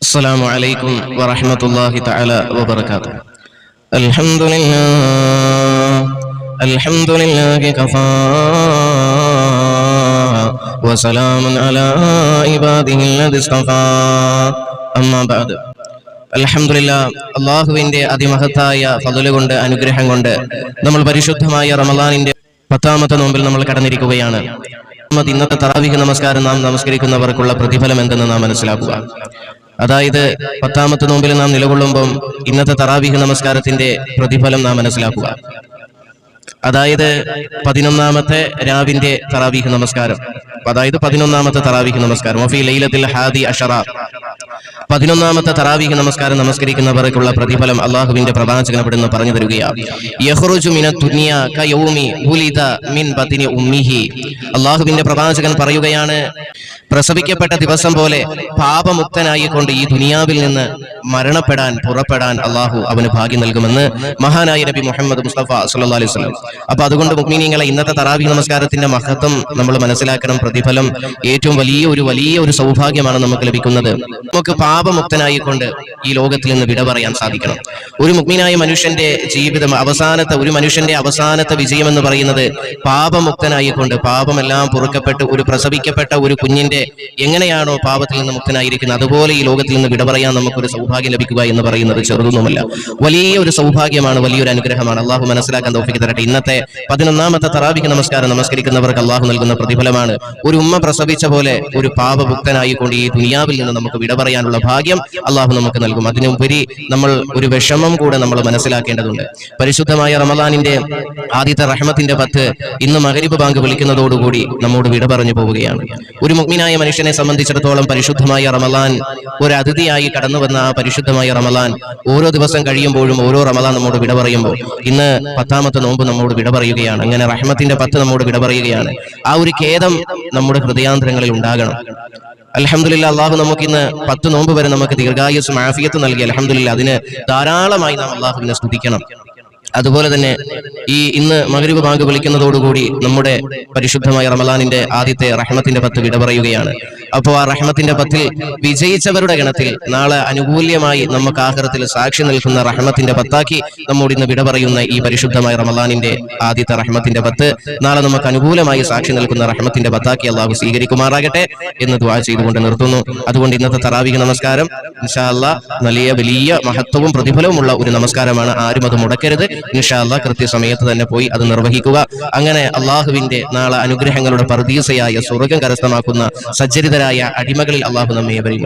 السلام عليكم ورحمة الله تعالى وبركاته. الحمد لله كفى وسلام على عباده الذي اصطفى أما بعد. അൽഹംദുലില്ലാഹ്, അല്ലാഹുവിന്റെ അതിമഹത്തായ ഫള് കൊണ്ട്, അനുഗ്രഹം കൊണ്ട് നമ്മൾ പരിശുദ്ധമായ റമളാനിന്റെ 10ാമത്തെ നോമ്പിൽ നമ്മൾ കടന്നിരിക്കുകയാണ്. ഇന്നത്തെ തറാവീഹ് നമസ്കാരം നാം നമസ്കരിക്കുന്നവർക്കുള്ള പ്രതിഫലം എന്തെന്ന് നാം മനസ്സിലാക്കുക. അതായത് 10ാമത്തെ നോമ്പിൽ നാം നിലകൊള്ളുമ്പോൾ ഇന്നത്തെ തറാവീഹ് നമസ്കാരത്തിന്റെ പ്രതിഫലം നാം മനസ്സിലാക്കുക. അതായത് 11ാമത്തെ രാവിന്റെ തറാവീഹ് നമസ്കാരം, അതായത് 11ാമത്തെ തറാവീഹ് നമസ്കാരം, വഫീ ലൈലത്തിൽ ഹാദി അശറ, 11ാമത്തെ തറാവീഹ് നമസ്കാരം നമസ്കരിക്കുന്നവർക്കുള്ള പ്രതിഫലം അള്ളാഹുവിന്റെ പ്രവാചകൻ അവിടുന്ന് പറഞ്ഞു തരികയാണ്. യഖ്റുജു മിനദ് ദുനിയ കയൗമി വുലിദ മിൻ ബത്നി ഉമ്മിഹി. അള്ളാഹുവിന്റെ പ്രവാചകൻ പറയുകയാണ്, പ്രസവിക്കപ്പെട്ട ദിവസം പോലെ പാപമുക്തനായിക്കൊണ്ട് ഈ ദുനിയാവിൽ നിന്ന് മരണപ്പെടാൻ, പുറപ്പെടാൻ അള്ളാഹു അവന് ഭാഗ്യം നൽകുമെന്ന് മഹാനായ നബി മുഹമ്മദ് മുസ്തഫ സല്ലല്ലാഹു അലൈഹി വസല്ലം. അപ്പൊ അതുകൊണ്ട് മുഅ്മിനീങ്ങളെ, ഇന്നത്തെ തറാവീഹ് നമസ്കാരത്തിന്റെ മഹത്വം നമ്മൾ മനസ്സിലാക്കണം. പ്രതിഫലം ഏറ്റവും വലിയ ഒരു സൗഭാഗ്യമാണ് നമുക്ക് ലഭിക്കുന്നത്. നമുക്ക് പാപമുക്തനായിക്കൊണ്ട് ഈ ലോകത്തിൽ നിന്ന് വിട പറയാൻ സാധിക്കണം. ഒരു മുഅ്മിനായ മനുഷ്യന്റെ ജീവിതം, ഒരു മനുഷ്യന്റെ അവസാനത്തെ വിജയം എന്ന് പറയുന്നത് പാപമുക്തനായിക്കൊണ്ട്, പാപമെല്ലാം പൊറുക്കപ്പെട്ട് ഒരു പ്രസവിക്കപ്പെട്ട ഒരു കുഞ്ഞിന്റെ എങ്ങനെയാണോ പാപത്തിൽ നിന്ന് മുക്തനായിരിക്കുന്നത്, അതുപോലെ ഈ ലോകത്തിൽ നിന്ന് വിട പറയാൻ നമുക്കൊരു സൗഭാഗ്യം ലഭിക്കുക എന്ന് പറയുന്നത് ചെറുതൊന്നുമല്ല, വലിയൊരു സൗഭാഗ്യമാണ്, വലിയൊരു അനുഗ്രഹമാണ്. അള്ളാഹു മനസ്സിലാക്കാൻ തൗഫീഖ് തരട്ടെ. ഇന്നത്തെ 11ാമത്തെ തറാവീഹ് നമസ്കാരം നമസ്കരിക്കുന്നവർക്ക് അള്ളാഹു നൽകുന്ന പ്രതിഫലമാണ് ഒരു ഉമ്മ പ്രസവിച്ച പോലെ ഒരു പാപമുക്തനായിക്കൊണ്ട് ഈ ദുനിയാവിൽ നിന്ന് നമുക്ക് വിട പറയാനുള്ള ഭാഗ്യം അള്ളാഹു നമുക്ക് നൽകും. അതിനുപരി നമ്മൾ ഒരു വിഷമം കൂടെ നമ്മൾ മനസ്സിലാക്കേണ്ടതുണ്ട്. പരിശുദ്ധമായ റമളാനിന്റെ ആദ്യത്തെ റഹ്മത്തിന്റെ 10 ഇന്ന് മഗ്‌രിബ് ബാങ്ക് വിളിക്കുന്നതോടുകൂടി നമ്മോട് വിട പറഞ്ഞു പോവുകയാണ്. ഒരു മുഅ്മിനായ മനുഷ്യനെ സംബന്ധിച്ചിടത്തോളം പരിശുദ്ധമായ റമളാൻ ഒരു അതിഥിയായി കടന്നു വന്ന ആ പരിശുദ്ധമായ റമളാൻ ഓരോ ദിവസം കഴിയുമ്പോഴും ഓരോ റമളാൻ നമ്മോട് വിട പറയുമ്പോൾ ഇന്ന് 10ാമത്തെ നോമ്പ് നമ്മോട് വിട പറയുകയാണ്. അങ്ങനെ റഹ്മത്തിന്റെ 10 നമ്മോട് വിട പറയുകയാണ്. ആ ഒരു ഖേദം നമ്മുടെ ഹൃദയാന്തരങ്ങളിൽ ഉണ്ടാകണം. അൽഹംദുലില്ലാഹ്, അള്ളാഹു നമുക്ക് ഇന്ന് 10 നോമ്പ് വരെ നമുക്ക് ദീർഘായുസ്സും ആഫിയത്തും നൽകി. അൽഹംദുലില്ലാഹ്, അതിന് ധാരാളമായി നാം അള്ളാഹുവിനെ സ്തുതിക്കണം. അതുപോലെ തന്നെ ഇന്ന് മഗ്‌രിബ് ബാങ്ക് വിളിക്കുന്നതോടുകൂടി നമ്മുടെ പരിശുദ്ധമായ റമളാനിന്റെ ആദ്യത്തെ റഹ്മത്തിന്റെ 10 വിട പറയുകയാണ്. അപ്പോൾ ആ റഹ്മത്തിന്റെ 10 വിജയിച്ചവരുടെ ഗണത്തിൽ നാളെ അനുകൂല്യമായി നമുക്ക് ആഖിറത്തിൽ സാക്ഷി നിൽക്കുന്ന റഹ്മത്തിന്റെ 10 നമ്മോട് ഇന്ന് വിട പറയുന്ന ഈ പരിശുദ്ധമായ റമളാനിന്റെ ആദ്യത്തെ റഹ്മത്തിന്റെ 10 നാളെ നമുക്ക് അനുകൂലമായി സാക്ഷി നിൽക്കുന്ന റഹ്മത്തിന്റെ 10 അള്ളാഹു സ്വീകരിക്കുമാറാകട്ടെ എന്ന് ദുആ ചെയ്തുകൊണ്ട് നിർത്തുന്നു. അതുകൊണ്ട് ഇന്നത്തെ തറാവീഹ് നമസ്കാരം ഇൻഷാ അല്ലാഹ് വലിയ മഹത്വവും പ്രതിഫലവുമുള്ള ഒരു നമസ്കാരമാണ്. ആരും അത് മുടക്കരുത്. ഇൻഷാ അല്ലാഹ് കൃത്യസമയത്ത് തന്നെ പോയി അത് നിർവഹിക്കുക. അങ്ങനെ അള്ളാഹുവിന്റെ നാളെ അനുഗ്രഹങ്ങളുടെ പർദീസയായ സ്വർഗ്ഗം കരസ്ഥമാക്കുന്ന സജ്ജരിതരായ അടിമകളിൽ അള്ളാഹു നമ്മെ ഉൾപ്പെടുത്തി